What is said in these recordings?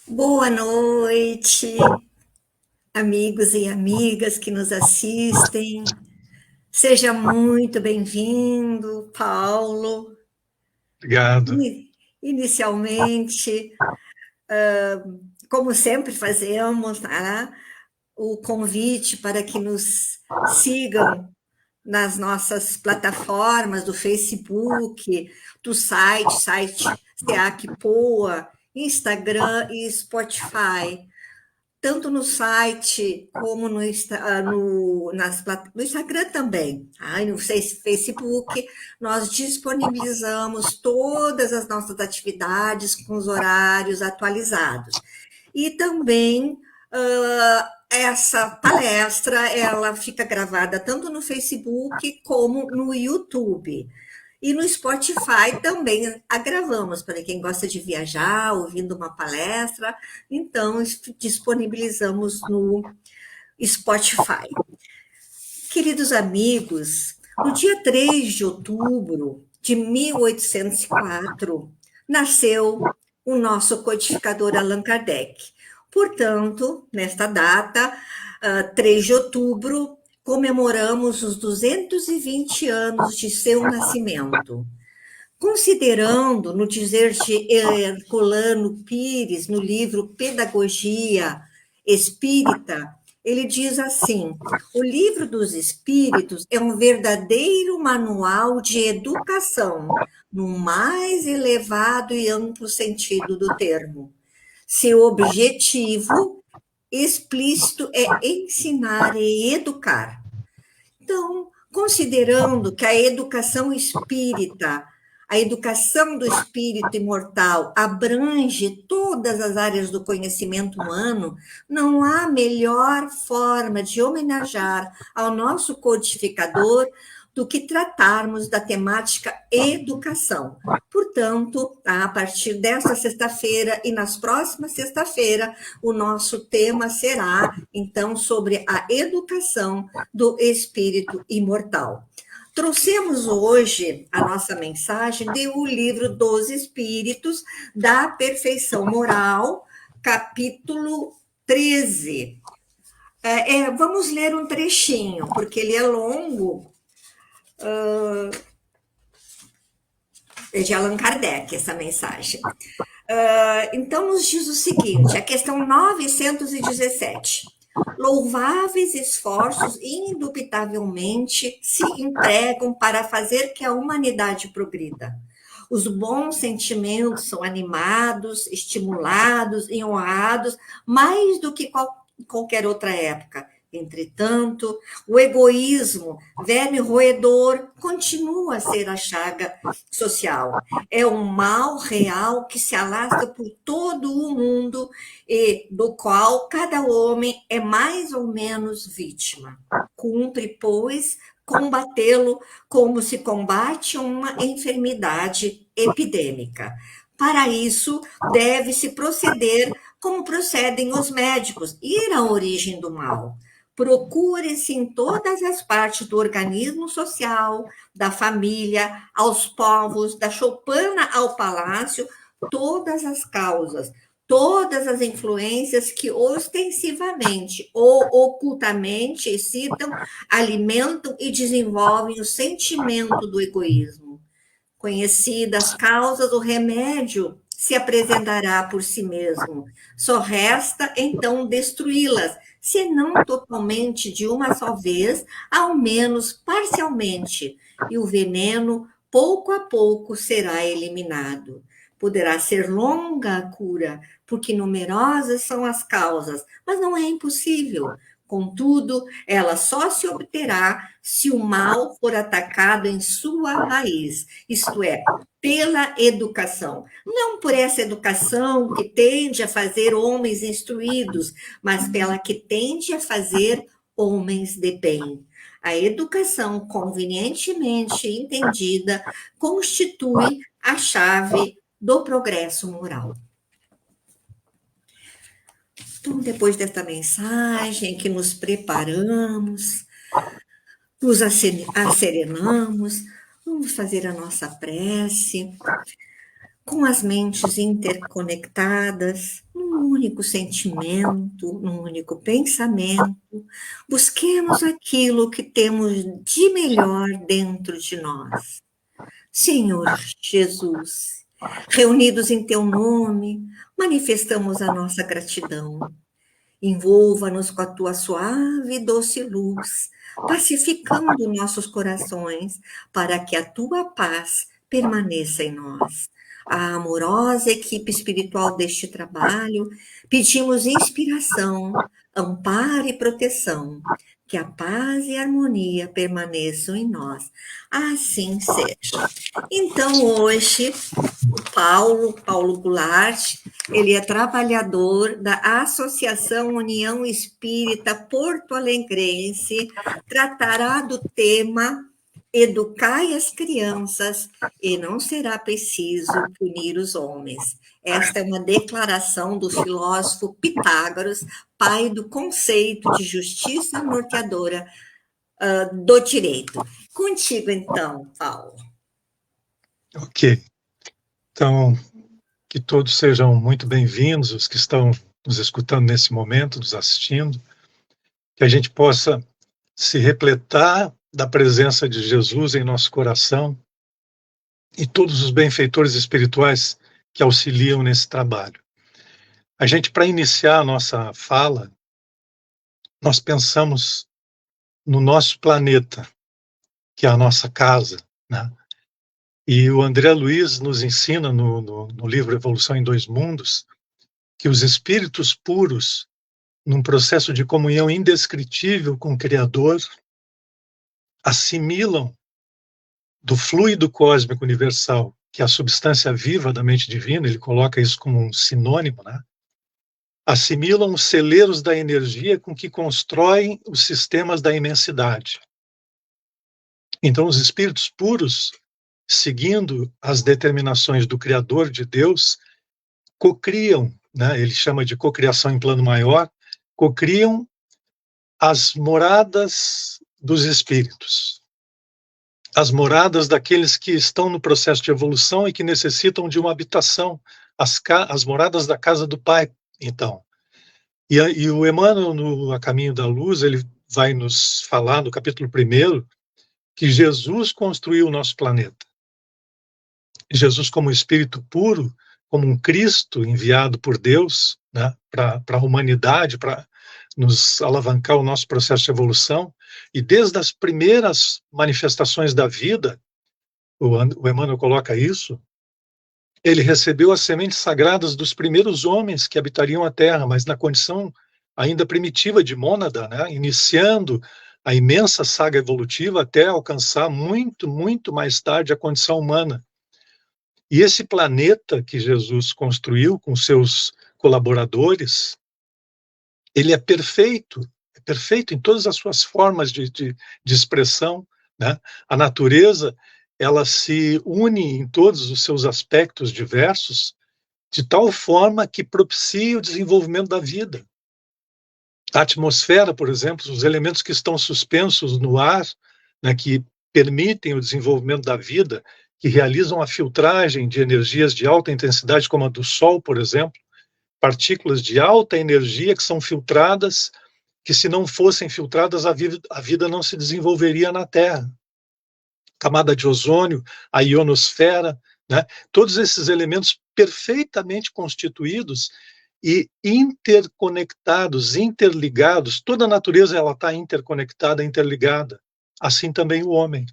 Boa noite, amigos e amigas que nos assistem. Seja muito bem-vindo, Paulo. Obrigado. Inicialmente, como sempre fazemos, tá? O convite para que nos sigam nas nossas plataformas do Facebook, do site SEAC Poa, Instagram e Spotify. Tanto no site como no Instagram também, tá? E no Facebook, nós disponibilizamos todas as nossas atividades com os horários atualizados. E também essa palestra, ela fica gravada tanto no Facebook como no YouTube. E no Spotify também a gravamos, para quem gosta de viajar, ouvindo uma palestra, então disponibilizamos no Spotify. Queridos amigos, no dia 3 de outubro de 1804, nasceu o nosso codificador Allan Kardec. Portanto, nesta data, 3 de outubro, comemoramos os 220 anos de seu nascimento. Considerando, no dizer de Herculano Pires, no livro Pedagogia Espírita, ele diz assim: o livro dos Espíritos é um verdadeiro manual de educação, no mais elevado e amplo sentido do termo. Seu objetivo explícito é ensinar e educar. Então, considerando que a educação espírita, a educação do espírito imortal abrange todas as áreas do conhecimento humano, não há melhor forma de homenagear ao nosso codificador do que tratarmos da temática educação. Portanto, a partir desta sexta-feira e nas próximas sexta-feira, o nosso tema será, então, sobre a educação do espírito imortal. Trouxemos hoje a nossa mensagem do livro dos Espíritos da Perfeição Moral, capítulo 13. Vamos ler um trechinho, porque ele é longo, é de Allan Kardec, essa mensagem. Então, nos diz o seguinte, a questão 917. Louváveis esforços indubitavelmente se empregam para fazer que a humanidade progrida. Os bons sentimentos são animados, estimulados e honrados mais do que qualquer outra época. Entretanto, o egoísmo, verme roedor, continua a ser a chaga social. É um mal real que se alastra por todo o mundo e do qual cada homem é mais ou menos vítima. Cumpre, pois, combatê-lo como se combate uma enfermidade epidêmica. Para isso, deve-se proceder como procedem os médicos, ir à origem do mal. Procure-se em todas as partes do organismo social, da família, aos povos, da choupana ao palácio, todas as causas, todas as influências que ostensivamente ou ocultamente excitam, alimentam e desenvolvem o sentimento do egoísmo. Conhecidas as causas, o remédio se apresentará por si mesmo. Só resta, então, destruí-las, se não totalmente de uma só vez, ao menos parcialmente, e o veneno, pouco a pouco, será eliminado. Poderá ser longa a cura, porque numerosas são as causas, mas não é impossível. Contudo, ela só se obterá se o mal for atacado em sua raiz, isto é, pela educação. Não por essa educação que tende a fazer homens instruídos, mas pela que tende a fazer homens de bem. A educação convenientemente entendida constitui a chave do progresso moral. Então, depois desta mensagem que nos preparamos, nos asserenamos, vamos fazer a nossa prece com as mentes interconectadas, num único sentimento, num único pensamento, busquemos aquilo que temos de melhor dentro de nós. Senhor Jesus, reunidos em teu nome, manifestamos a nossa gratidão. Envolva-nos com a tua suave e doce luz, pacificando nossos corações, para que a tua paz permaneça em nós. A amorosa equipe espiritual deste trabalho, pedimos inspiração, amparo e proteção. Que a paz e a harmonia permaneçam em nós. Assim seja. Então, hoje, Paulo Goulart, ele é trabalhador da Associação União Espírita Porto Alegrense, tratará do tema Educai as crianças e não será preciso punir os homens. Esta é uma declaração do filósofo Pitágoras, pai do conceito de justiça norteadora do direito. Contigo, então, Paulo. Ok. Então, que todos sejam muito bem-vindos, os que estão nos escutando nesse momento, nos assistindo, que a gente possa se repletar da presença de Jesus em nosso coração e todos os benfeitores espirituais que auxiliam nesse trabalho. A gente, para iniciar a nossa fala, nós pensamos no nosso planeta, que é a nossa casa, né? E o André Luiz nos ensina no livro Evolução em Dois Mundos que os espíritos puros, num processo de comunhão indescritível com o Criador, assimilam do fluido cósmico universal, que é a substância viva da mente divina, ele coloca isso como um sinônimo, né? Assimilam os celeiros da energia com que constroem os sistemas da imensidade. Então, os espíritos puros, seguindo as determinações do Criador de Deus, cocriam, né? Ele chama de cocriação em plano maior, cocriam as moradas dos espíritos, as moradas daqueles que estão no processo de evolução e que necessitam de uma habitação, as moradas da casa do Pai, então. E o Emmanuel, no A Caminho da Luz, ele vai nos falar, no capítulo 1º, que Jesus construiu o nosso planeta. Jesus, como espírito puro, como um Cristo enviado por Deus, né, para a humanidade, para nos alavancar o nosso processo de evolução, e desde as primeiras manifestações da vida, o Emmanuel coloca isso, ele recebeu as sementes sagradas dos primeiros homens que habitariam a Terra, mas na condição ainda primitiva de mônada, né, iniciando a imensa saga evolutiva até alcançar muito, muito mais tarde a condição humana. E esse planeta que Jesus construiu com seus colaboradores, ele é perfeito em todas as suas formas de expressão, né? A natureza, ela se une em todos os seus aspectos diversos, de tal forma que propicia o desenvolvimento da vida. A atmosfera, por exemplo, os elementos que estão suspensos no ar, né, que permitem o desenvolvimento da vida, que realizam a filtragem de energias de alta intensidade, como a do Sol, por exemplo, partículas de alta energia que são filtradas, que se não fossem filtradas, a vida não se desenvolveria na Terra. Camada de ozônio, a ionosfera, né? Todos esses elementos perfeitamente constituídos e interconectados, interligados. Toda a natureza está interconectada, interligada. Assim também o homem.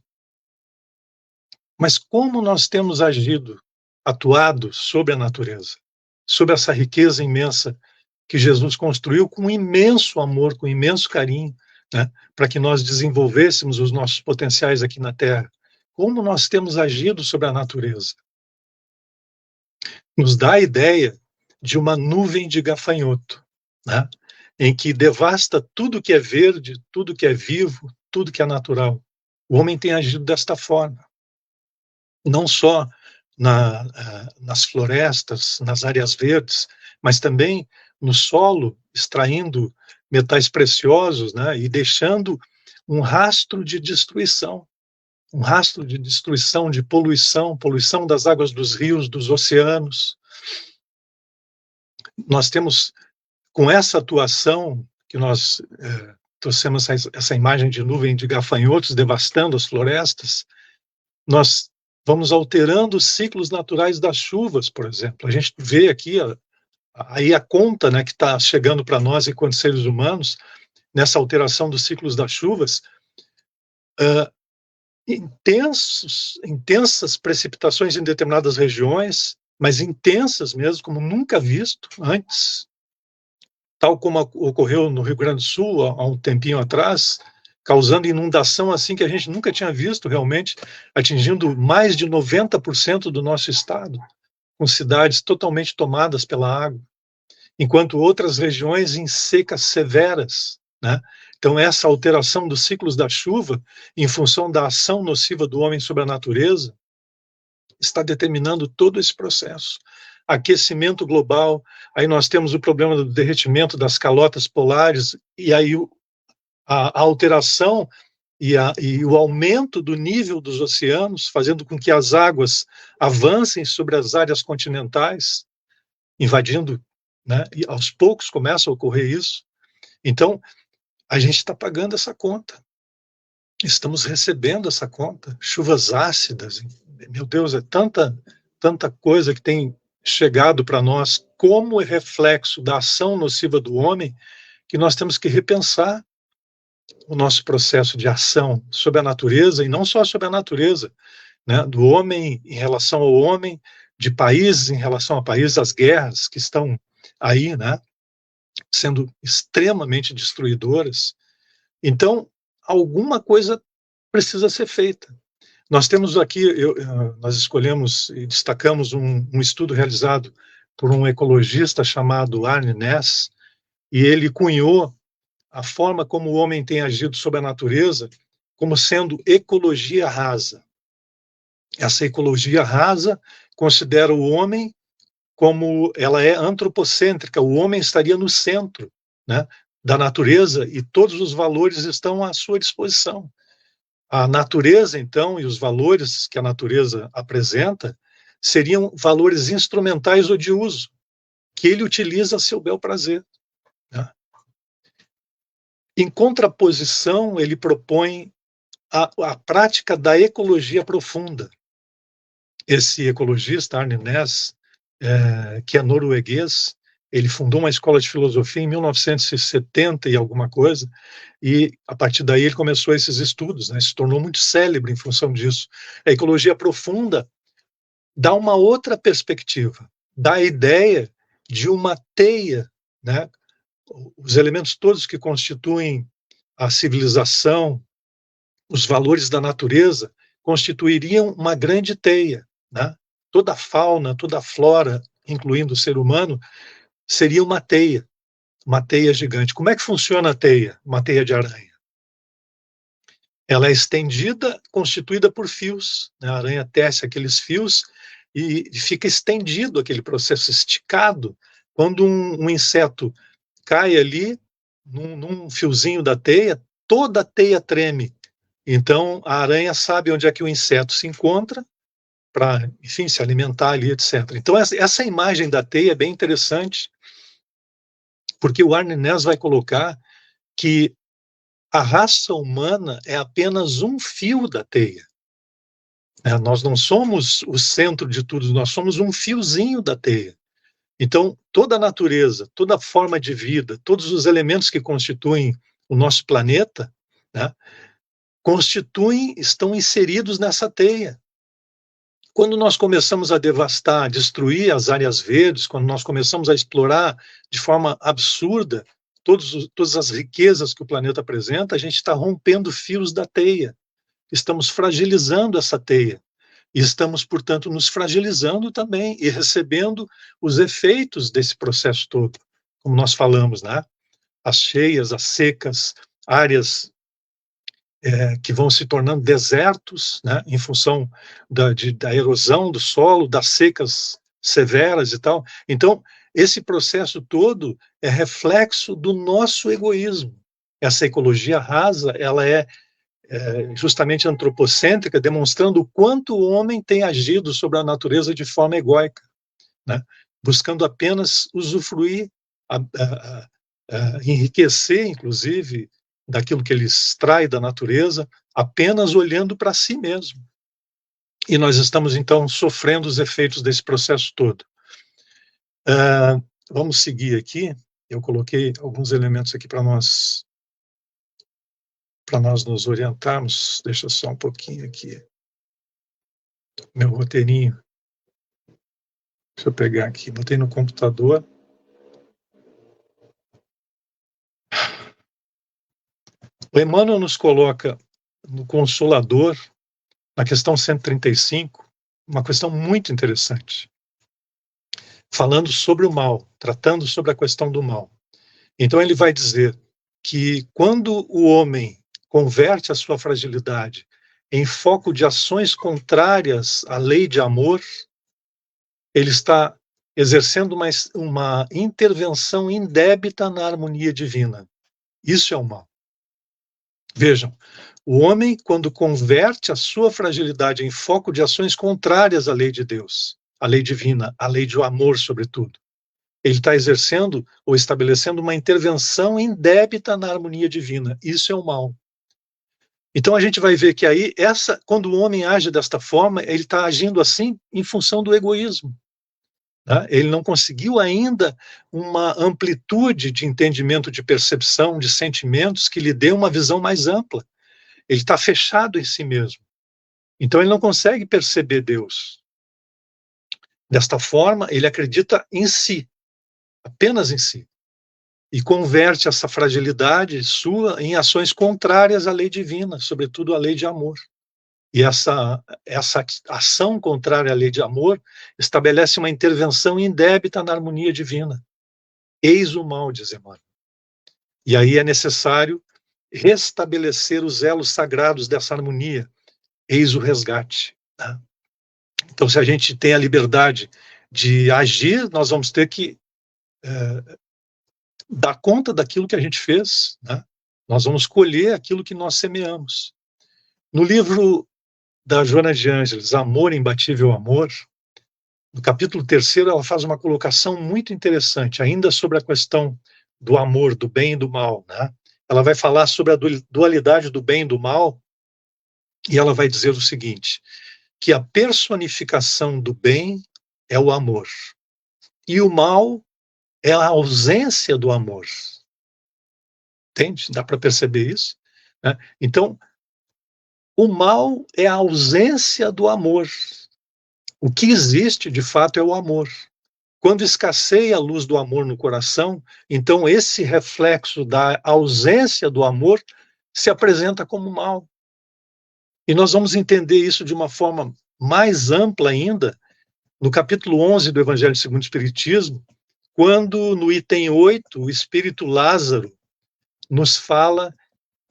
Mas como nós temos atuado sobre a natureza, sobre essa riqueza imensa que Jesus construiu com imenso amor, com imenso carinho, né, para que nós desenvolvêssemos os nossos potenciais aqui na Terra. Como nós temos agido sobre a natureza? Nos dá a ideia de uma nuvem de gafanhoto, né, em que devasta tudo que é verde, tudo que é vivo, tudo que é natural. O homem tem agido desta forma. Não só nas florestas, nas áreas verdes, mas também no solo, extraindo metais preciosos, né, e deixando um rastro de destruição, de poluição das águas dos rios, dos oceanos. nós temos, com essa atuação que nós trouxemos essa imagem de nuvem de gafanhotos devastando as florestas, nós vamos alterando os ciclos naturais das chuvas, por exemplo. A gente vê aqui aí a conta, né, que está chegando para nós enquanto seres humanos, nessa alteração dos ciclos das chuvas, intensas precipitações em determinadas regiões, mas intensas mesmo, como nunca visto antes, tal como ocorreu no Rio Grande do Sul há um tempinho atrás, causando inundação assim que a gente nunca tinha visto realmente, atingindo mais de 90% do nosso estado, com cidades totalmente tomadas pela água, enquanto outras regiões em secas severas, né? Então, essa alteração dos ciclos da chuva, em função da ação nociva do homem sobre a natureza, está determinando todo esse processo. Aquecimento global, aí nós temos o problema do derretimento das calotas polares, e aí a alteração e o aumento do nível dos oceanos, fazendo com que as águas avancem sobre as áreas continentais, invadindo, né? E aos poucos começa a ocorrer isso. Então, a gente está pagando essa conta. Estamos recebendo essa conta. Chuvas ácidas, meu Deus, é tanta coisa que tem chegado para nós como reflexo da ação nociva do homem, que nós temos que repensar o nosso processo de ação sobre a natureza, e não só sobre a natureza, né, do homem em relação ao homem, de países em relação a países, as guerras que estão aí, né, sendo extremamente destruidoras. Então, alguma coisa precisa ser feita. Nós temos aqui, nós escolhemos e destacamos um estudo realizado por um ecologista chamado Arne Naess, e ele cunhou a forma como o homem tem agido sobre a natureza como sendo ecologia rasa. Essa ecologia rasa considera o homem como ela é antropocêntrica, o homem estaria no centro, né, da natureza, e todos os valores estão à sua disposição. A natureza, então, e os valores que a natureza apresenta seriam valores instrumentais ou de uso, que ele utiliza a seu bel prazer, né? Em contraposição, ele propõe a prática da ecologia profunda. Esse ecologista, Arne Naess, que é norueguês, ele fundou uma escola de filosofia em 1970 e alguma coisa, e a partir daí ele começou esses estudos, né, se tornou muito célebre em função disso. A ecologia profunda dá uma outra perspectiva, dá a ideia de uma teia, né, os elementos todos que constituem a civilização, os valores da natureza, constituiriam uma grande teia, né? Toda a fauna, toda a flora, incluindo o ser humano, seria uma teia gigante. Como é que funciona a teia? Uma teia de aranha. Ela é estendida, constituída por fios, né? A aranha tece aqueles fios e fica estendido aquele processo, esticado. Quando um inseto cai ali, num fiozinho da teia, toda a teia treme. Então, a aranha sabe onde é que o inseto se encontra, para, enfim, se alimentar ali, etc. Então, essa imagem da teia é bem interessante, porque o Arne Naess vai colocar que a raça humana é apenas um fio da teia. Nós não somos o centro de tudo, nós somos um fiozinho da teia. Então, toda a natureza, toda a forma de vida, todos os elementos que constituem o nosso planeta, né, estão inseridos nessa teia. Quando nós começamos a devastar, a destruir as áreas verdes, quando nós começamos a explorar de forma absurda todas as riquezas que o planeta apresenta, a gente está rompendo fios da teia. Estamos fragilizando essa teia. E estamos, portanto, nos fragilizando também e recebendo os efeitos desse processo todo, como nós falamos, né? As cheias, as secas, áreas que vão se tornando desertos, né, em função da erosão do solo, das secas severas e tal. Então, esse processo todo é reflexo do nosso egoísmo. Essa ecologia rasa, ela é justamente antropocêntrica, demonstrando o quanto o homem tem agido sobre a natureza de forma egóica, né? buscando apenas usufruir, enriquecer, inclusive, daquilo que ele extrai da natureza, apenas olhando para si mesmo. E nós estamos, então, sofrendo os efeitos desse processo todo. Vamos seguir aqui. Eu coloquei alguns elementos aqui para nós nos orientarmos. Deixa só um pouquinho aqui. Meu roteirinho. Deixa eu pegar aqui. Botei no computador. O Emmanuel nos coloca no Consolador, na questão 135, uma questão muito interessante, falando sobre o mal, tratando sobre a questão do mal. Então ele vai dizer que quando o homem converte a sua fragilidade em foco de ações contrárias à lei de amor, ele está exercendo uma intervenção indébita na harmonia divina. Isso é o mal. Vejam, o homem, quando converte a sua fragilidade em foco de ações contrárias à lei de Deus, à lei divina, à lei do amor, sobretudo, ele está exercendo ou estabelecendo uma intervenção indébita na harmonia divina. Isso é o mal. Então a gente vai ver que aí, quando o homem age desta forma, ele está agindo assim em função do egoísmo. Tá? Ele não conseguiu ainda uma amplitude de entendimento, de percepção, de sentimentos que lhe dê uma visão mais ampla. Ele está fechado em si mesmo. Então ele não consegue perceber Deus. Desta forma, ele acredita em si, apenas em si, e converte essa fragilidade sua em ações contrárias à lei divina, sobretudo à lei de amor. E essa ação contrária à lei de amor estabelece uma intervenção indébita na harmonia divina. Eis o mal, diz Emmanuel. E aí é necessário restabelecer os elos sagrados dessa harmonia. Eis o resgate. Né? Então, se a gente tem a liberdade de agir, nós vamos ter que dar conta daquilo que a gente fez. Né? Nós vamos colher aquilo que nós semeamos. No livro da Joana de Ângeles, Amor, Imbatível Amor, no capítulo 3º, ela faz uma colocação muito interessante, ainda sobre a questão do amor, do bem e do mal. Né? Ela vai falar sobre a dualidade do bem e do mal, e ela vai dizer o seguinte, que a personificação do bem é o amor, e o mal é a ausência do amor. Entende? Dá para perceber isso? Né? Então, o mal é a ausência do amor. O que existe, de fato, é o amor. Quando escasseia a luz do amor no coração, então esse reflexo da ausência do amor se apresenta como mal. E nós vamos entender isso de uma forma mais ampla ainda, no capítulo 11 do Evangelho segundo o Espiritismo, quando no item 8, o Espírito Lázaro nos fala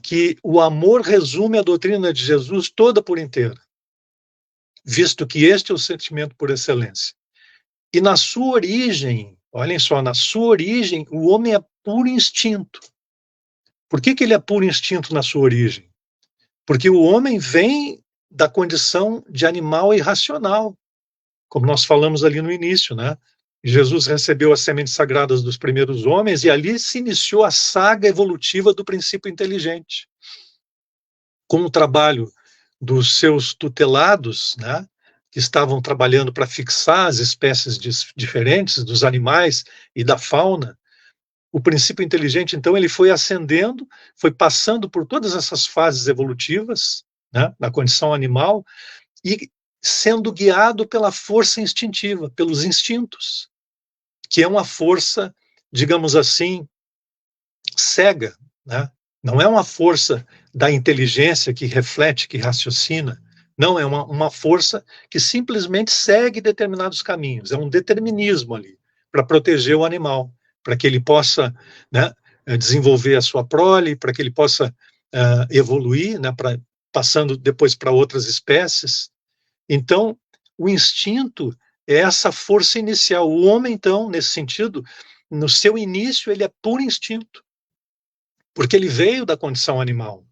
que o amor resume a doutrina de Jesus toda por inteira, visto que este é o sentimento por excelência. E na sua origem, olhem só, na sua origem, o homem é puro instinto. Por que ele é puro instinto na sua origem? Porque o homem vem da condição de animal irracional, como nós falamos ali no início, né? Jesus recebeu as sementes sagradas dos primeiros homens e ali se iniciou a saga evolutiva do princípio inteligente. Com o trabalho dos seus tutelados, né, que estavam trabalhando para fixar as espécies diferentes dos animais e da fauna, o princípio inteligente, então, ele foi ascendendo, foi passando por todas essas fases evolutivas, né, na condição animal, e sendo guiado pela força instintiva, pelos instintos, que é uma força, digamos assim, cega, né? Não é uma força da inteligência que reflete, que raciocina, não, é uma força que simplesmente segue determinados caminhos, é um determinismo ali, para proteger o animal, para que ele possa, né, desenvolver a sua prole, para que ele possa evoluir, né, passando depois para outras espécies. Então, o instinto é essa força inicial. O homem, então, nesse sentido, no seu início, ele é puro instinto, porque ele veio da condição animal.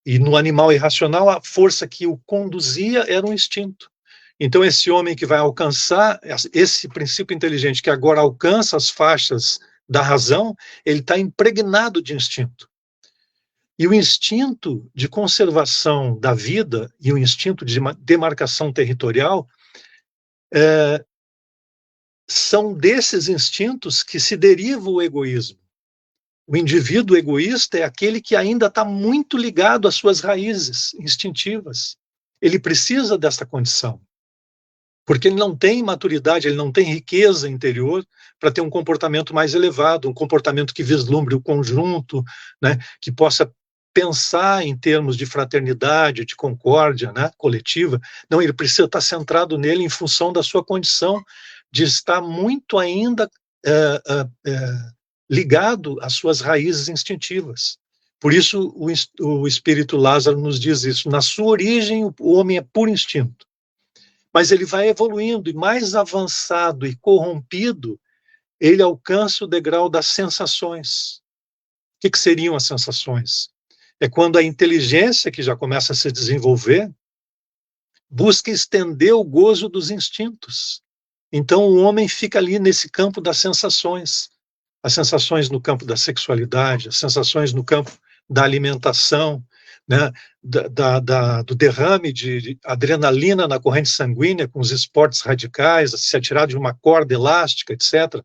E no animal irracional, a força que o conduzia era um instinto. Então, esse homem que vai alcançar esse princípio inteligente, que agora alcança as faixas da razão, ele está impregnado de instinto. E o instinto de conservação da vida e o instinto de demarcação territorial são desses instintos que se deriva o egoísmo. O indivíduo egoísta é aquele que ainda está muito ligado às suas raízes instintivas. Ele precisa dessa condição, porque ele não tem maturidade, ele não tem riqueza interior para ter um comportamento mais elevado, um comportamento que vislumbre o conjunto, né, que possa pensar em termos de fraternidade, de concórdia, né, coletiva. Não, ele precisa estar centrado nele em função da sua condição de estar muito ainda ligado às suas raízes instintivas. Por isso o Espírito Lázaro nos diz isso. Na sua origem, o homem é puro instinto. Mas ele vai evoluindo, e mais avançado e corrompido, ele alcança o degrau das sensações. O que seriam as sensações? É quando a inteligência, que já começa a se desenvolver, busca estender o gozo dos instintos. Então o homem fica ali nesse campo das sensações. As sensações no campo da sexualidade, as sensações no campo da alimentação, né, do derrame de adrenalina na corrente sanguínea com os esportes radicais, se atirar de uma corda elástica, etc.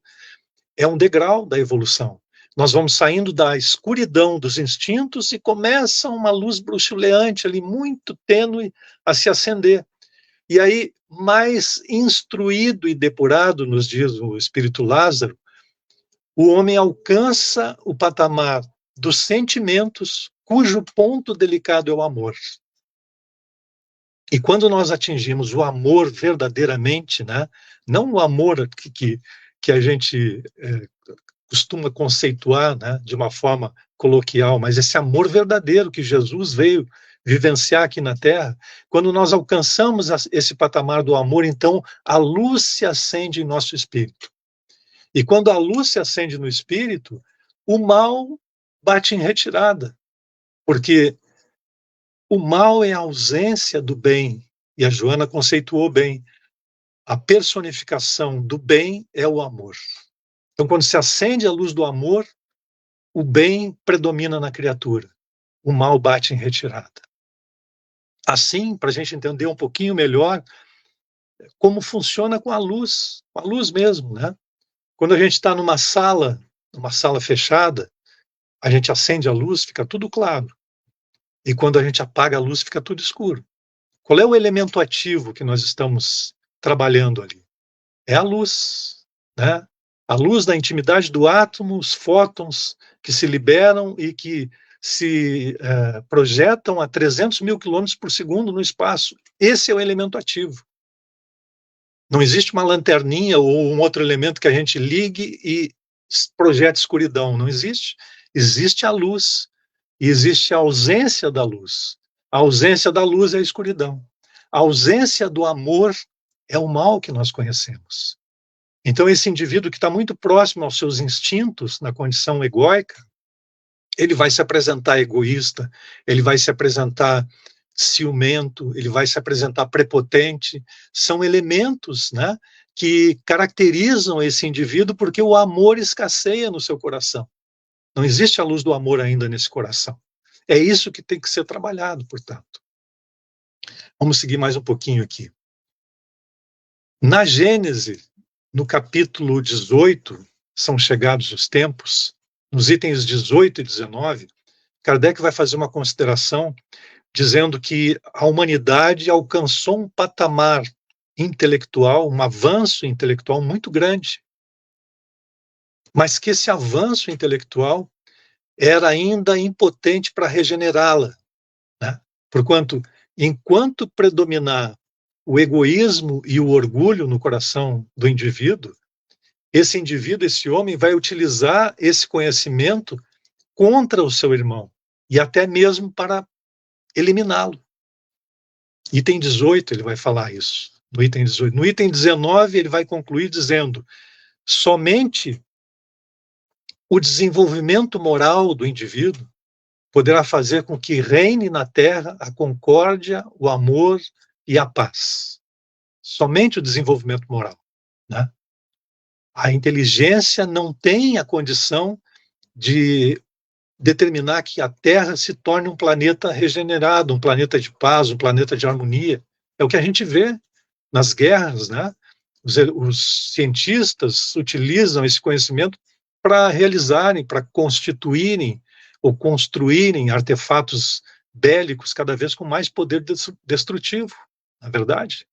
É um degrau da evolução. Nós vamos saindo da escuridão dos instintos e começa uma luz bruxuleante ali, muito tênue, a se acender. E aí, mais instruído e depurado, nos diz o Espírito Lázaro, o homem alcança o patamar dos sentimentos, cujo ponto delicado é o amor. E quando nós atingimos o amor verdadeiramente, né, não o amor que a gente costuma conceituar, né, de uma forma coloquial, mas esse amor verdadeiro que Jesus veio vivenciar aqui na Terra, quando nós alcançamos esse patamar do amor, então a luz se acende em nosso espírito. E quando a luz se acende no espírito, o mal bate em retirada, porque o mal é a ausência do bem, e a Joana conceituou bem. A personificação do bem é o amor. Então, quando se acende a luz do amor, o bem predomina na criatura, o mal bate em retirada. Assim, para a gente entender um pouquinho melhor como funciona com a luz mesmo, né? Quando a gente está numa sala fechada, a gente acende a luz, fica tudo claro. E quando a gente apaga a luz, fica tudo escuro. Qual é o elemento ativo que nós estamos trabalhando ali? É a luz, né? A luz da intimidade do átomo, os fótons que se liberam e que se projetam a 300 mil quilômetros por segundo no espaço. Esse é o elemento ativo. Não existe uma lanterninha ou um outro elemento que a gente ligue e projete escuridão. Não existe. Existe a luz e existe a ausência da luz. A ausência da luz é a escuridão. A ausência do amor é o mal que nós conhecemos. Então, esse indivíduo que está muito próximo aos seus instintos, na condição egóica, ele vai se apresentar egoísta, ele vai se apresentar ciumento, ele vai se apresentar prepotente. São elementos, né, que caracterizam esse indivíduo porque o amor escasseia no seu coração. Não existe a luz do amor ainda nesse coração. É isso que tem que ser trabalhado, portanto. Vamos seguir mais um pouquinho aqui. Na Gênese, no capítulo 18, são chegados os tempos, nos itens 18 e 19, Kardec vai fazer uma consideração dizendo que a humanidade alcançou um patamar intelectual, um avanço intelectual muito grande, mas que esse avanço intelectual era ainda impotente para regenerá-la, né? Porquanto, enquanto predominar o egoísmo e o orgulho no coração do indivíduo, esse homem vai utilizar esse conhecimento contra o seu irmão, e até mesmo para eliminá-lo. Item 18, ele vai falar isso, no item 18. No item 19, ele vai concluir dizendo: somente o desenvolvimento moral do indivíduo poderá fazer com que reine na Terra a concórdia, o amor e a paz. somente o desenvolvimento moral, né? A inteligência não tem a condição de determinar que a Terra se torne um planeta regenerado, um planeta de paz, um planeta de harmonia. É o que a gente vê nas guerras, né? Os cientistas utilizam esse conhecimento para realizarem, para constituírem ou construírem artefatos bélicos cada vez com mais poder destrutivo, na verdade.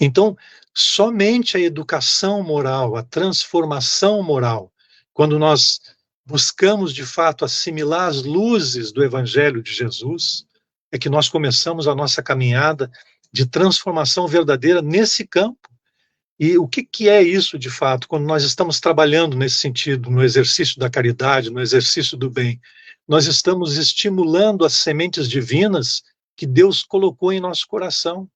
Então, somente a educação moral, a transformação moral, quando nós buscamos de fato assimilar as luzes do Evangelho de Jesus, é que nós começamos a nossa caminhada de transformação verdadeira nesse campo. E o que é isso de fato, quando nós estamos trabalhando nesse sentido, no exercício da caridade, no exercício do bem? Nós estamos estimulando as sementes divinas que Deus colocou em nosso coração.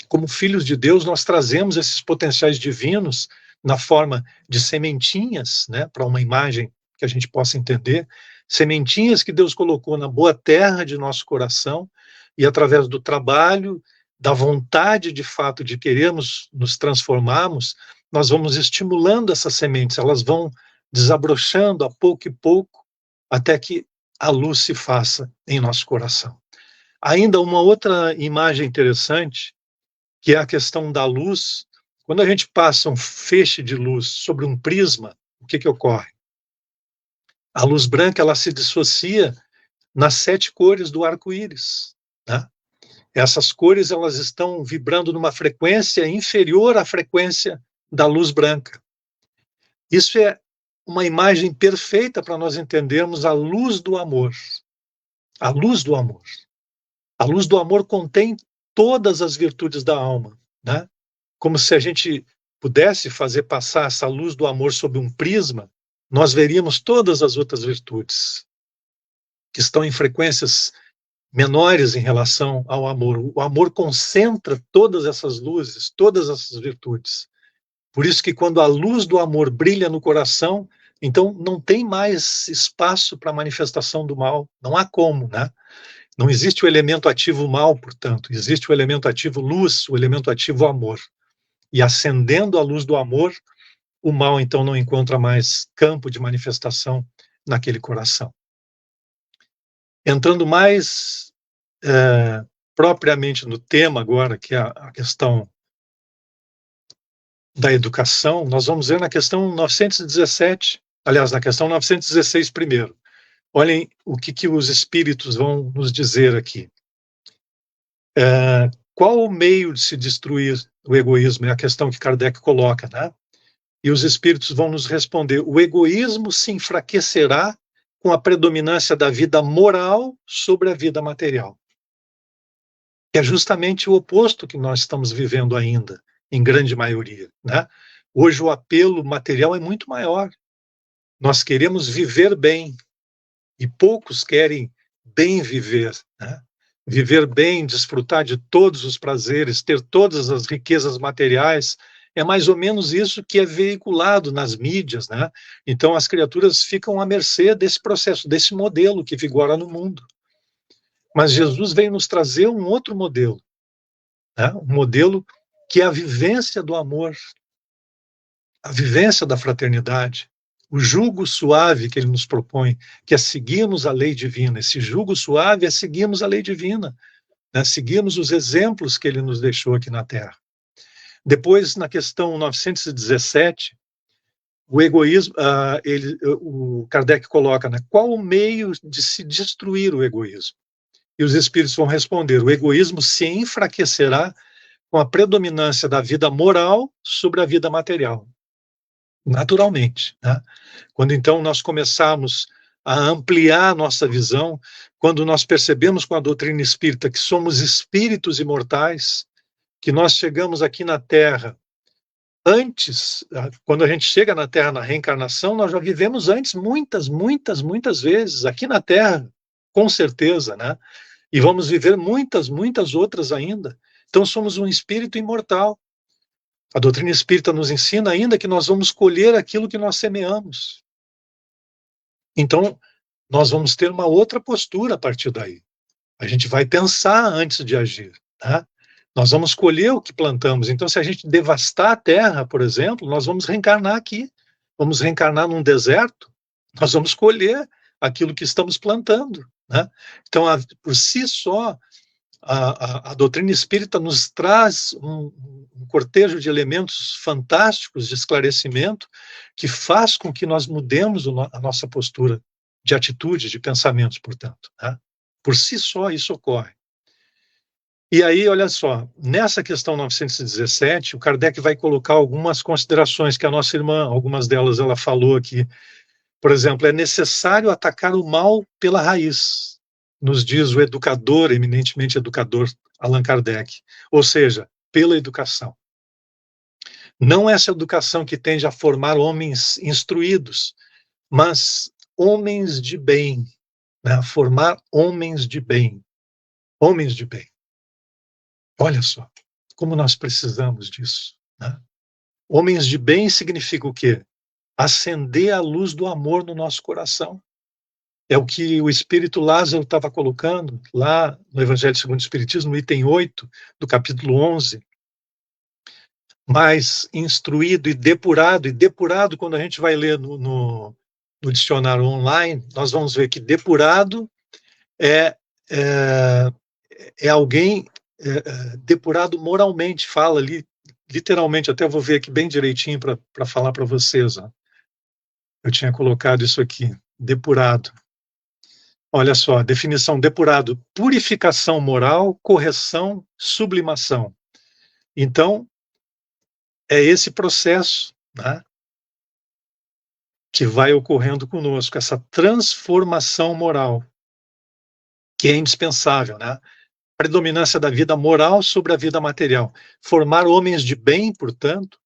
Como filhos de Deus, nós trazemos esses potenciais divinos na forma de sementinhas, né, para uma imagem que a gente possa entender, sementinhas que Deus colocou na boa terra de nosso coração, e através do trabalho, da vontade de fato de querermos nos transformarmos, nós vamos estimulando essas sementes, elas vão desabrochando a pouco e pouco, até que a luz se faça em nosso coração. Ainda uma outra imagem interessante, que é a questão da luz. Quando a gente passa um feixe de luz sobre um prisma, o que ocorre? A luz branca, ela se dissocia nas 7 cores do arco-íris, né? Essas cores, elas estão vibrando numa frequência inferior à frequência da luz branca. Isso é uma imagem perfeita para nós entendermos a luz do amor. A luz do amor. A luz do amor contém todas as virtudes da alma, né? Como se a gente pudesse fazer passar essa luz do amor sob um prisma, nós veríamos todas as outras virtudes que estão em frequências menores em relação ao amor. O amor concentra todas essas luzes, todas essas virtudes. Por isso que quando a luz do amor brilha no coração, então não tem mais espaço para a manifestação do mal, não há como, né? Não existe o elemento ativo mal, portanto, existe o elemento ativo luz, o elemento ativo amor. E acendendo a luz do amor, o mal então não encontra mais campo de manifestação naquele coração. Entrando mais propriamente no tema agora, que é a questão da educação, nós vamos ver na questão 917, aliás, na questão 916 primeiro. Olhem o que os espíritos vão nos dizer aqui. Qual o meio de se destruir o egoísmo? É a questão que Kardec coloca, né? E os espíritos vão nos responder: o egoísmo se enfraquecerá com a predominância da vida moral sobre a vida material. Que é justamente o oposto que nós estamos vivendo ainda, em grande maioria, né? Hoje o apelo material é muito maior. Nós queremos viver bem, e poucos querem bem viver, né? Viver bem, desfrutar de todos os prazeres, ter todas as riquezas materiais, é mais ou menos isso que é veiculado nas mídias, né? Então as criaturas ficam à mercê desse processo, desse modelo que vigora no mundo. Mas Jesus veio nos trazer um outro modelo, né? Um modelo que é a vivência do amor, a vivência da fraternidade, o jugo suave que ele nos propõe, que é seguirmos a lei divina. Esse jugo suave é seguirmos a lei divina, né? Seguirmos os exemplos que ele nos deixou aqui na Terra. Depois, na questão 917, o egoísmo, o Kardec coloca, né, qual o meio de se destruir o egoísmo? E os espíritos vão responder: o egoísmo se enfraquecerá com a predominância da vida moral sobre a vida material. Naturalmente, né? Quando então nós começarmos a ampliar nossa visão, quando nós percebemos com a doutrina espírita que somos espíritos imortais, que nós chegamos aqui na Terra antes, quando a gente chega na Terra na reencarnação, nós já vivemos antes muitas vezes aqui na Terra, com certeza, né? E vamos viver muitas outras ainda. Então somos um espírito imortal. A doutrina espírita nos ensina ainda que nós vamos colher aquilo que nós semeamos. Então, nós vamos ter uma outra postura a partir daí. A gente vai pensar antes de agir, tá? Nós vamos colher o que plantamos. Então, se a gente devastar a terra, por exemplo, nós vamos reencarnar aqui. Vamos reencarnar num deserto, nós vamos colher aquilo que estamos plantando, né? Então, por si só, a doutrina espírita nos traz um cortejo de elementos fantásticos de esclarecimento que faz com que nós mudemos a nossa postura de atitude, de pensamentos, portanto, né? Por si só, isso ocorre. E aí, olha só, nessa questão 917, o Kardec vai colocar algumas considerações que a nossa irmã, algumas delas ela falou aqui. Por exemplo, é necessário atacar o mal pela raiz, nos diz o educador, eminentemente educador, Allan Kardec. Ou seja, pela educação. Não essa educação que tende a formar homens instruídos, mas homens de bem, né? Formar homens de bem. Homens de bem. Olha só, como nós precisamos disso, né? Homens de bem significa o quê? Acender a luz do amor no nosso coração. É o que o Espírito Lázaro estava colocando lá no Evangelho segundo o Espiritismo, no item 8 do capítulo 11. Mais instruído e depurado quando a gente vai ler no dicionário online, nós vamos ver que depurado é alguém depurado moralmente, fala ali, literalmente, até vou ver aqui bem direitinho para falar para vocês. Ó. Eu tinha colocado isso aqui, depurado. Olha só, definição: depurado, purificação moral, correção, sublimação. Então, é esse processo, né, que vai ocorrendo conosco, essa transformação moral, que é indispensável, né? Predominância da vida moral sobre a vida material. Formar homens de bem, portanto,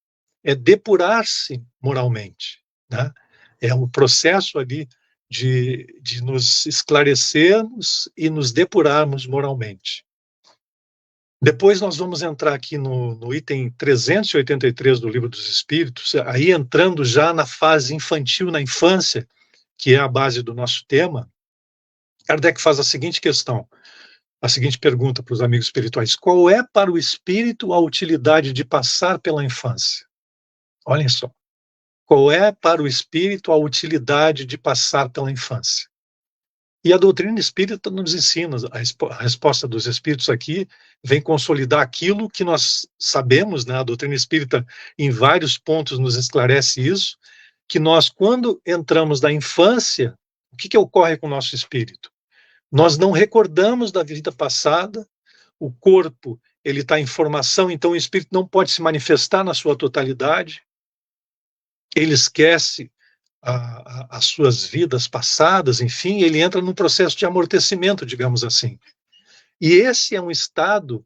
é depurar-se moralmente, né? É um processo ali de nos esclarecermos e nos depurarmos moralmente. Depois nós vamos entrar aqui no item 383 do Livro dos Espíritos, aí entrando já na fase infantil, na infância, que é a base do nosso tema. Kardec faz a seguinte questão, a seguinte pergunta para os amigos espirituais: qual é para o espírito a utilidade de passar pela infância? Olhem só. Qual é para o espírito a utilidade de passar pela infância? E a doutrina espírita nos ensina, a resposta dos espíritos aqui vem consolidar aquilo que nós sabemos, né? A doutrina espírita em vários pontos nos esclarece isso, que nós, quando entramos na infância, o que ocorre com o nosso espírito? Nós não recordamos da vida passada, o corpo ele está em formação, então o espírito não pode se manifestar na sua totalidade, ele esquece as suas vidas passadas, enfim, ele entra num processo de amortecimento, digamos assim. E esse é um estado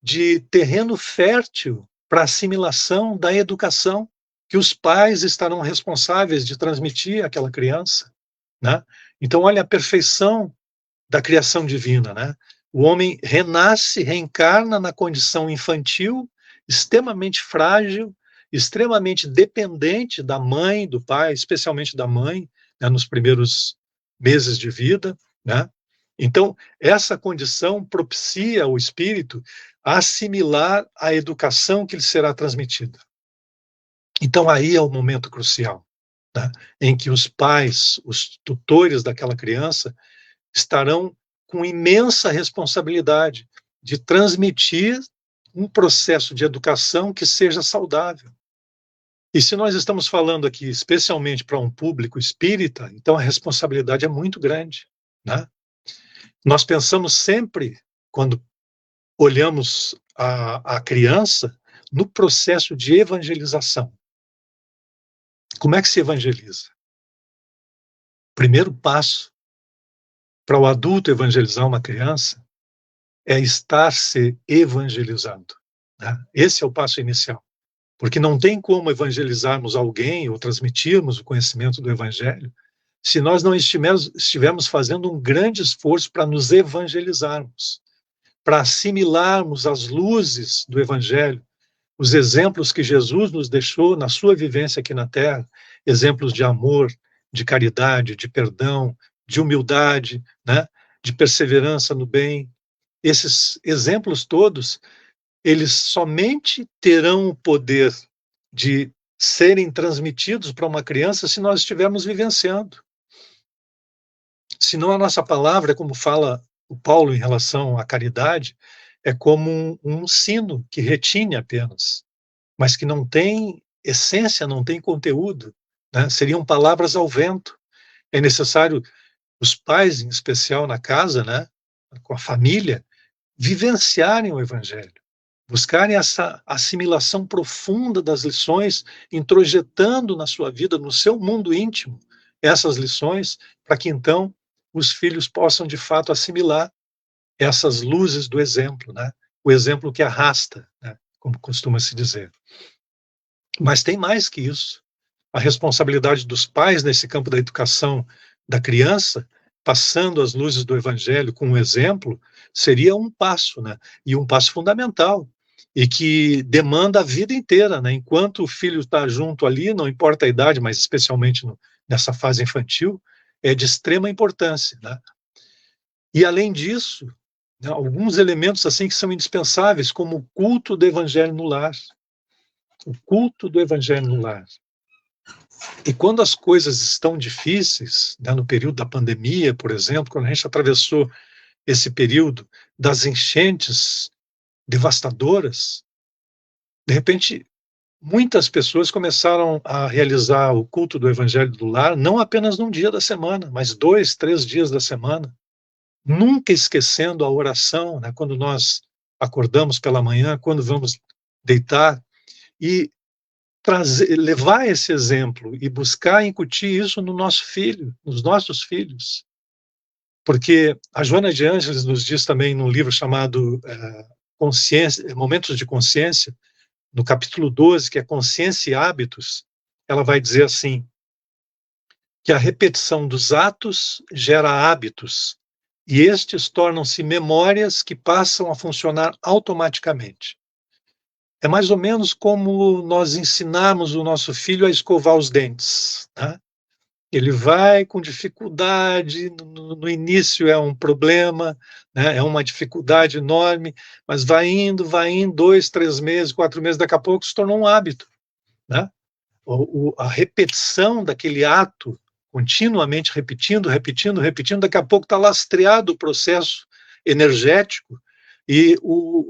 de terreno fértil para assimilação da educação que os pais estarão responsáveis de transmitir àquela criança, né? Então, olha a perfeição da criação divina, né? O homem renasce, reencarna na condição infantil, extremamente frágil, extremamente dependente da mãe, do pai, especialmente da mãe, né, nos primeiros meses de vida, né? Então, essa condição propicia o espírito a assimilar a educação que lhe será transmitida. Então, aí é o momento crucial, né, em que os pais, os tutores daquela criança, estarão com imensa responsabilidade de transmitir um processo de educação que seja saudável. E se nós estamos falando aqui especialmente para um público espírita, então a responsabilidade é muito grande, né? Nós pensamos sempre, quando olhamos a criança, no processo de evangelização. Como é que se evangeliza? O primeiro passo para o adulto evangelizar uma criança é estar se evangelizando, né? Esse é o passo inicial. Porque não tem como evangelizarmos alguém ou transmitirmos o conhecimento do Evangelho se nós não estivermos fazendo um grande esforço para nos evangelizarmos, para assimilarmos as luzes do Evangelho, os exemplos que Jesus nos deixou na sua vivência aqui na Terra, exemplos de amor, de caridade, de perdão, de humildade, né, de perseverança no bem. Esses exemplos todos eles somente terão o poder de serem transmitidos para uma criança se nós estivermos vivenciando. Senão a nossa palavra, como fala o Paulo em relação à caridade, é como um sino que retine apenas, mas que não tem essência, não tem conteúdo, né? Seriam palavras ao vento. É necessário os pais, em especial na casa, né, com a família, vivenciarem o Evangelho, buscarem essa assimilação profunda das lições, introjetando na sua vida, no seu mundo íntimo, essas lições, para que então os filhos possam de fato assimilar essas luzes do exemplo, né? O exemplo que arrasta, né? Como costuma se dizer. Mas tem mais que isso. A responsabilidade dos pais nesse campo da educação da criança, passando as luzes do Evangelho com um exemplo, seria um passo, né? E um passo fundamental, e que demanda a vida inteira, né? Enquanto o filho está junto ali, não importa a idade, mas especialmente nessa fase infantil, é de extrema importância, né? E além disso, né, alguns elementos assim que são indispensáveis, como o culto do Evangelho no lar. O culto do Evangelho no lar. E quando as coisas estão difíceis, né, no período da pandemia, por exemplo, quando a gente atravessou esse período das enchentes devastadoras, de repente, muitas pessoas começaram a realizar o culto do Evangelho do Lar, não apenas num dia da semana, mas 2, 3 dias da semana, nunca esquecendo a oração, né, quando nós acordamos pela manhã, quando vamos deitar, e levar esse exemplo e buscar incutir isso no nosso filho, nos nossos filhos. Porque a Joana de Ângeles nos diz também num livro chamado Consciência, Momentos de Consciência, no capítulo 12, que é Consciência e Hábitos, ela vai dizer assim, que a repetição dos atos gera hábitos, e estes tornam-se memórias que passam a funcionar automaticamente. É mais ou menos como nós ensinarmos o nosso filho a escovar os dentes, né? Ele vai com dificuldade, no início é um problema, né? É uma dificuldade enorme, mas vai indo, 2, 3 meses, 4 meses, daqui a pouco se tornou um hábito, né? A repetição daquele ato, continuamente repetindo, daqui a pouco está lastreado o processo energético e o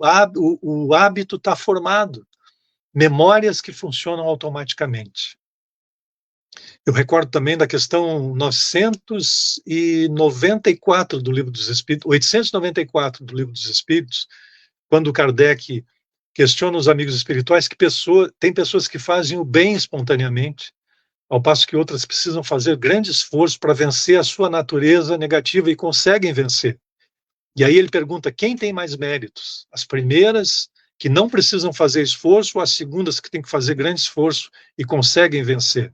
hábito está formado, memórias que funcionam automaticamente. Eu recordo também da questão 994 do Livro dos Espíritos, 894 do Livro dos Espíritos, quando Kardec questiona os amigos espirituais que tem pessoas que fazem o bem espontaneamente, ao passo que outras precisam fazer grande esforço para vencer a sua natureza negativa e conseguem vencer. E aí ele pergunta quem tem mais méritos, as primeiras que não precisam fazer esforço ou as segundas que têm que fazer grande esforço e conseguem vencer.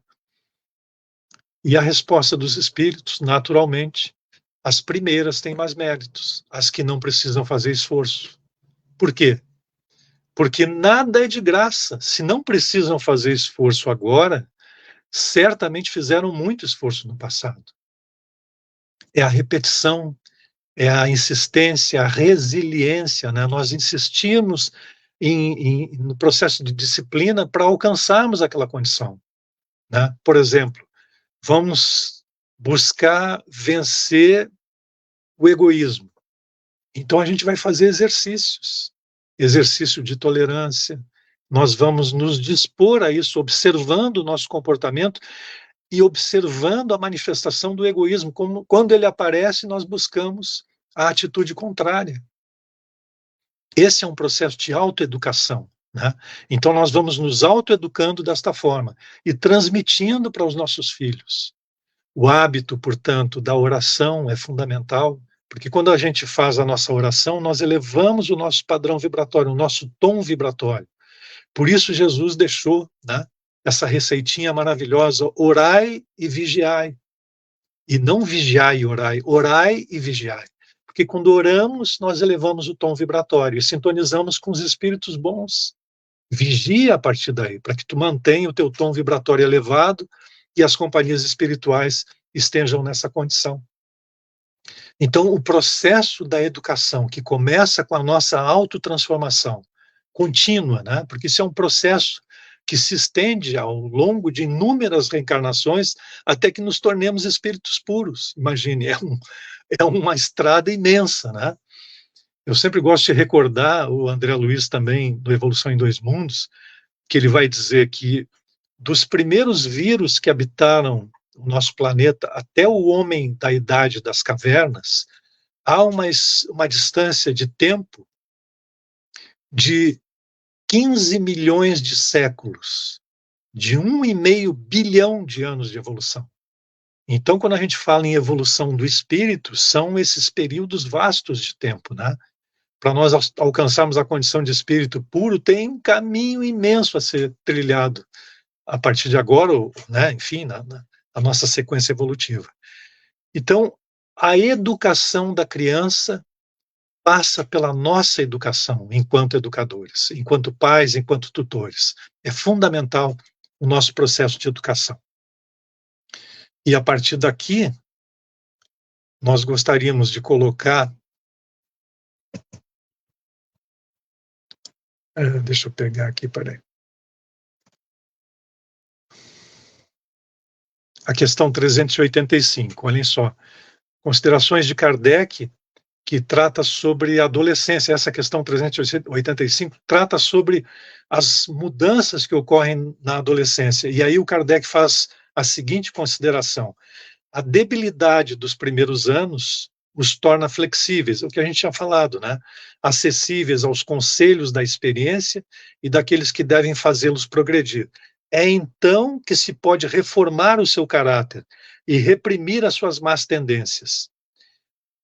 E a resposta dos espíritos, naturalmente, as primeiras têm mais méritos, as que não precisam fazer esforço. Por quê? Porque nada é de graça. Se não precisam fazer esforço agora, certamente fizeram muito esforço no passado. É a repetição, é a insistência, a resiliência, né? Nós insistimos no processo de disciplina para alcançarmos aquela condição, né? Por exemplo, vamos buscar vencer o egoísmo. Então a gente vai fazer exercício de tolerância, nós vamos nos dispor a isso, observando o nosso comportamento e observando a manifestação do egoísmo, como quando ele aparece, nós buscamos a atitude contrária. Esse é um processo de autoeducação, né? Então nós vamos nos autoeducando desta forma e transmitindo para os nossos filhos. O hábito, portanto, da oração é fundamental, porque quando a gente faz a nossa oração, nós elevamos o nosso padrão vibratório, o nosso tom vibratório. Por isso Jesus deixou, né, essa receitinha maravilhosa, orai e vigiai. E não vigiai e orai, orai e vigiai. Porque quando oramos, nós elevamos o tom vibratório e sintonizamos com os espíritos bons. Vigia a partir daí, para que tu mantenha o teu tom vibratório elevado e as companhias espirituais estejam nessa condição. Então, o processo da educação, que começa com a nossa autotransformação, contínua, né? Porque isso é um processo que se estende ao longo de inúmeras reencarnações até que nos tornemos espíritos puros. Imagine, é uma estrada imensa, né? Eu sempre gosto de recordar o André Luiz também, do Evolução em Dois Mundos, que ele vai dizer que dos primeiros vírus que habitaram o nosso planeta até o homem da idade das cavernas, há uma distância de tempo de 15 milhões de séculos, de 1,5 bilhão de anos de evolução. Então, quando a gente fala em evolução do espírito, são esses períodos vastos de tempo, né? Para nós alcançarmos a condição de espírito puro, tem um caminho imenso a ser trilhado a partir de agora, né? Enfim, na nossa sequência evolutiva. Então, a educação da criança passa pela nossa educação enquanto educadores, enquanto pais, enquanto tutores. É fundamental o nosso processo de educação. E a partir daqui, nós gostaríamos de colocar. Deixa eu pegar aqui, peraí. A questão 385, olhem só. Considerações de Kardec, que trata sobre a adolescência. Essa questão 385 trata sobre as mudanças que ocorrem na adolescência. E aí o Kardec faz a seguinte consideração: a debilidade dos primeiros anos os torna flexíveis, o que a gente tinha falado, né? Acessíveis aos conselhos da experiência e daqueles que devem fazê-los progredir. É então que se pode reformar o seu caráter e reprimir as suas más tendências.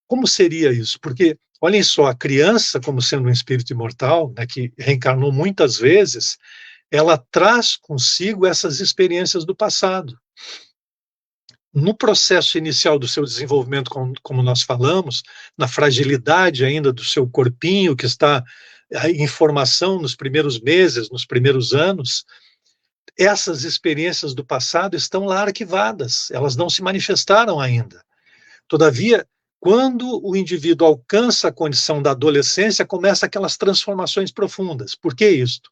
Como seria isso? Porque, olhem só, a criança, como sendo um espírito imortal, né, que reencarnou muitas vezes, ela traz consigo essas experiências do passado. No processo inicial do seu desenvolvimento, como nós falamos, na fragilidade ainda do seu corpinho, que está em formação nos primeiros meses, nos primeiros anos, essas experiências do passado estão lá arquivadas, elas não se manifestaram ainda. Todavia, quando o indivíduo alcança a condição da adolescência, começa aquelas transformações profundas. Por que isto?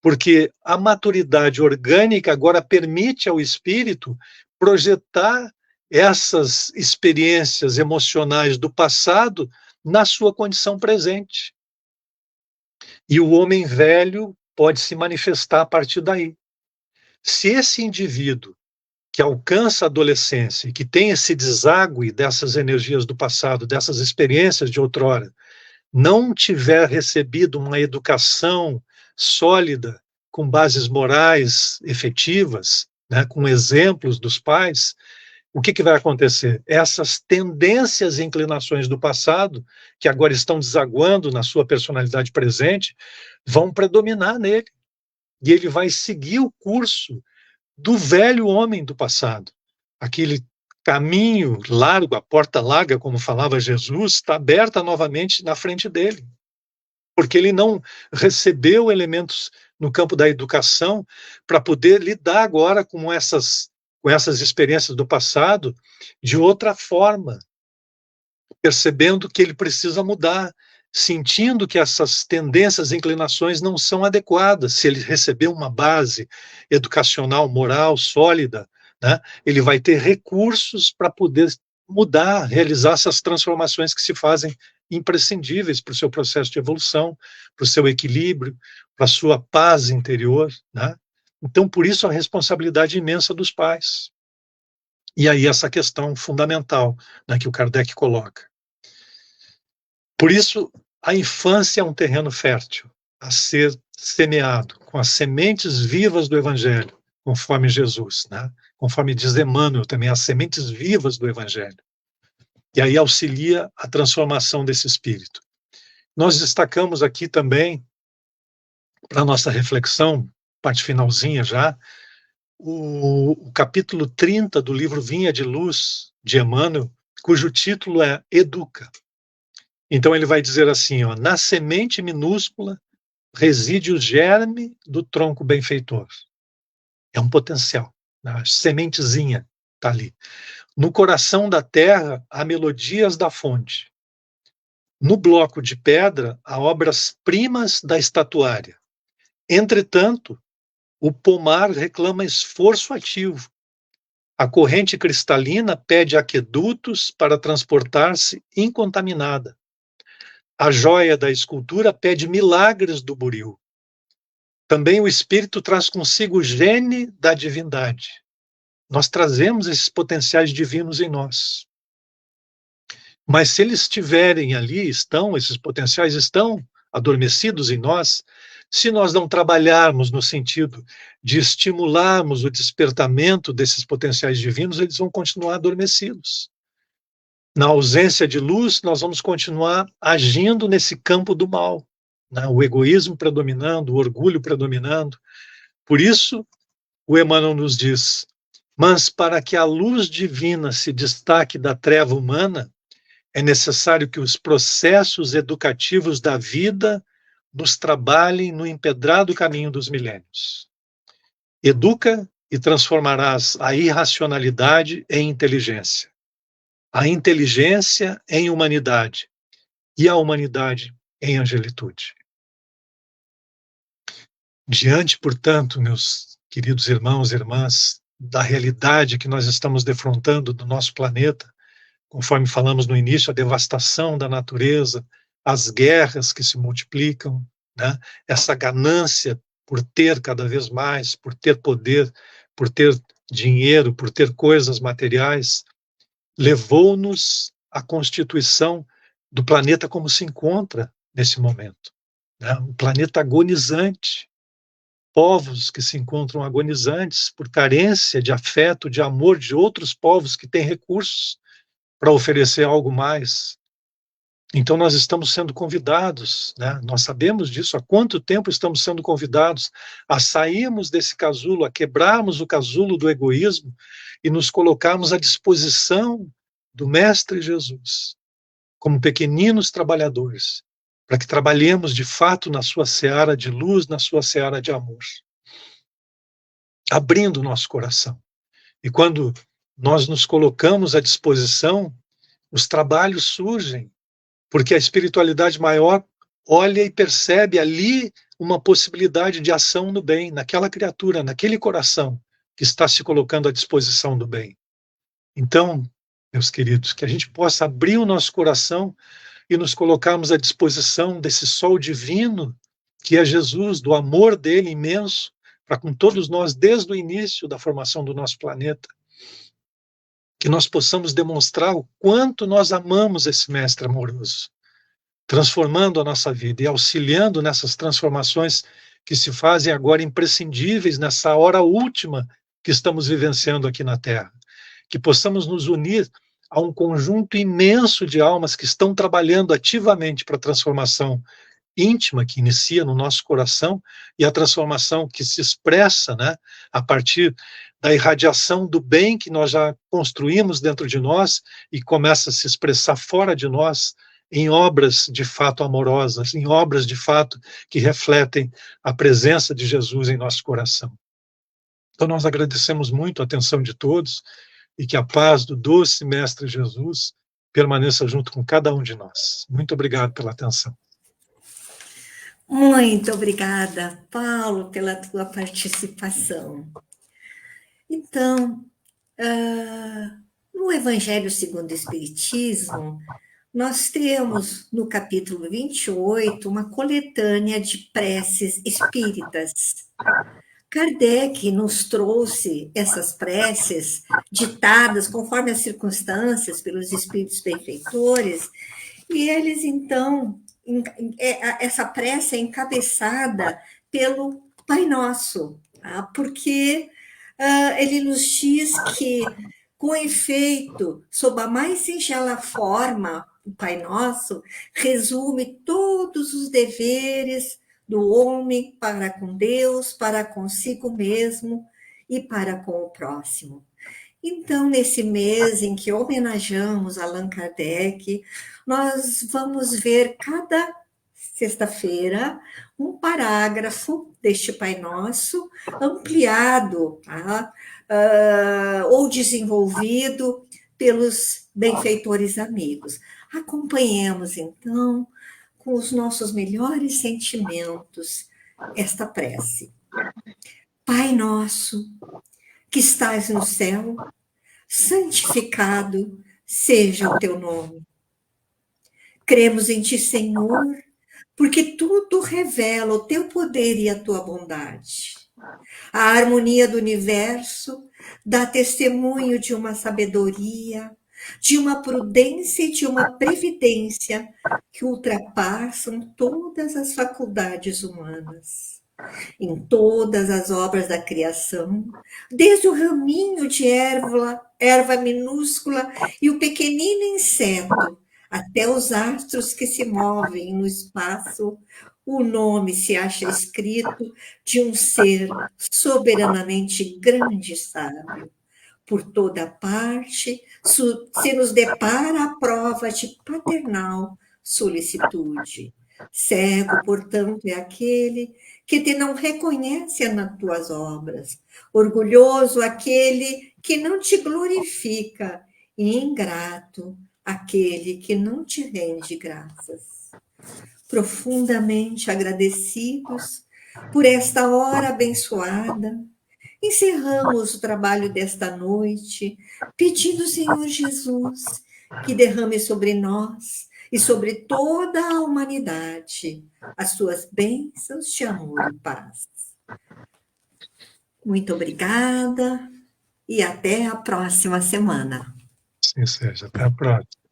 Porque a maturidade orgânica agora permite ao espírito projetar essas experiências emocionais do passado na sua condição presente. E o homem velho pode se manifestar a partir daí. Se esse indivíduo que alcança a adolescência e que tem esse deságue dessas energias do passado, dessas experiências de outrora, não tiver recebido uma educação sólida, com bases morais efetivas, né, com exemplos dos pais, o que vai acontecer? Essas tendências e inclinações do passado, que agora estão desaguando na sua personalidade presente, vão predominar nele. E ele vai seguir o curso do velho homem do passado. Aquele caminho largo, a porta larga, como falava Jesus, está aberta novamente na frente dele. Porque ele não recebeu elementos no campo da educação para poder lidar agora com essas experiências do passado de outra forma, percebendo que ele precisa mudar, sentindo que essas tendências e inclinações não são adequadas. Se ele receber uma base educacional, moral, sólida, né, ele vai ter recursos para poder mudar, realizar essas transformações que se fazem imprescindíveis para o seu processo de evolução, para o seu equilíbrio, para a sua paz interior, né? Então, por isso, a responsabilidade imensa dos pais. E aí essa questão fundamental, né, que o Kardec coloca. Por isso, a infância é um terreno fértil a ser semeado com as sementes vivas do Evangelho, conforme Jesus, né? Conforme diz Emmanuel também, as sementes vivas do Evangelho. E aí auxilia a transformação desse espírito. Nós destacamos aqui também, para a nossa reflexão, parte finalzinha já, o capítulo 30 do livro Vinha de Luz, de Emmanuel, cujo título é Educa. Então ele vai dizer assim, ó, na semente minúscula reside o germe do tronco benfeitor. É um potencial, né? A sementezinha está ali. No coração da terra há melodias da fonte. no bloco de pedra há obras-primas da estatuária. Entretanto, o pomar reclama esforço ativo. A corrente cristalina pede aquedutos para transportar-se incontaminada. A joia da escultura pede milagres do buril. Também o espírito traz consigo o gene da divindade. Nós trazemos esses potenciais divinos em nós. Mas se eles estiverem ali, esses potenciais estão adormecidos em nós, se nós não trabalharmos no sentido de estimularmos o despertamento desses potenciais divinos, eles vão continuar adormecidos. Na ausência de luz, nós vamos continuar agindo nesse campo do mal, né? O egoísmo predominando, o orgulho predominando. Por isso, o Emmanuel nos diz: mas para que a luz divina se destaque da treva humana, é necessário que os processos educativos da vida nos trabalhem no empedrado caminho dos milênios. Educa e transformarás a irracionalidade em inteligência, a inteligência em humanidade e a humanidade em angelitude. Diante, portanto, meus queridos irmãos e irmãs, da realidade que nós estamos defrontando do nosso planeta, conforme falamos no início, a devastação da natureza, as guerras que se multiplicam, né? Essa ganância por ter cada vez mais, por ter poder, por ter dinheiro, por ter coisas materiais, levou-nos à constituição do planeta como se encontra nesse momento, né? Um planeta agonizante, povos que se encontram agonizantes por carência de afeto, de amor de outros povos que têm recursos para oferecer algo mais. Então nós estamos sendo convidados, né? Nós sabemos disso, há quanto tempo estamos sendo convidados a sairmos desse casulo, a quebrarmos o casulo do egoísmo e nos colocarmos à disposição do Mestre Jesus, como pequeninos trabalhadores, para que trabalhemos de fato na sua seara de luz, na sua seara de amor, abrindo o nosso coração. E quando nós nos colocamos à disposição, os trabalhos surgem, porque a espiritualidade maior olha e percebe ali uma possibilidade de ação no bem, naquela criatura, naquele coração que está se colocando à disposição do bem. Então, meus queridos, que a gente possa abrir o nosso coração e nos colocarmos à disposição desse sol divino, que é Jesus, do amor dele imenso, para com todos nós, desde o início da formação do nosso planeta, que nós possamos demonstrar o quanto nós amamos esse Mestre amoroso, transformando a nossa vida e auxiliando nessas transformações que se fazem agora imprescindíveis nessa hora última que estamos vivenciando aqui na Terra. Que possamos nos unir a um conjunto imenso de almas que estão trabalhando ativamente para a transformação íntima que inicia no nosso coração e a transformação que se expressa, né, a partir da irradiação do bem que nós já construímos dentro de nós e começa a se expressar fora de nós em obras de fato amorosas, em obras de fato que refletem a presença de Jesus em nosso coração. Então nós agradecemos muito a atenção de todos e que a paz do doce Mestre Jesus permaneça junto com cada um de nós. Muito obrigado pela atenção. Muito obrigada, Paulo, pela tua participação. Então, no Evangelho segundo o Espiritismo, nós temos no capítulo 28 uma coletânea de preces espíritas. Kardec nos trouxe essas preces ditadas conforme as circunstâncias pelos espíritos benfeitores, e eles, então, essa prece é encabeçada pelo Pai Nosso, tá? Porque ele nos diz que, com efeito, sob a mais singela forma, o Pai Nosso resume todos os deveres do homem para com Deus, para consigo mesmo e para com o próximo. Então, nesse mês em que homenageamos Allan Kardec, nós vamos ver cada sexta-feira um parágrafo deste Pai Nosso ampliado, tá? Ou desenvolvido pelos benfeitores amigos. Acompanhemos, então, com os nossos melhores sentimentos, esta prece. Pai nosso, que estás no céu, santificado seja o teu nome. Cremos em ti, Senhor, porque tudo revela o teu poder e a tua bondade. A harmonia do universo dá testemunho de uma sabedoria, de uma prudência e de uma previdência que ultrapassam todas as faculdades humanas. Em todas as obras da criação, desde o raminho de erva minúscula e o pequenino inseto, até os astros que se movem no espaço, o nome se acha escrito de um ser soberanamente grande e sábio. Por toda parte, se nos depara a prova de paternal solicitude. Cego, portanto, é aquele que te não reconhece nas tuas obras, orgulhoso aquele que não te glorifica, e ingrato aquele que não te rende graças. Profundamente agradecidos por esta hora abençoada, encerramos o trabalho desta noite, pedindo, Senhor Jesus, que derrame sobre nós e sobre toda a humanidade as suas bênçãos de amor e paz. Muito obrigada e até a próxima semana. Sim, seja. Até a próxima.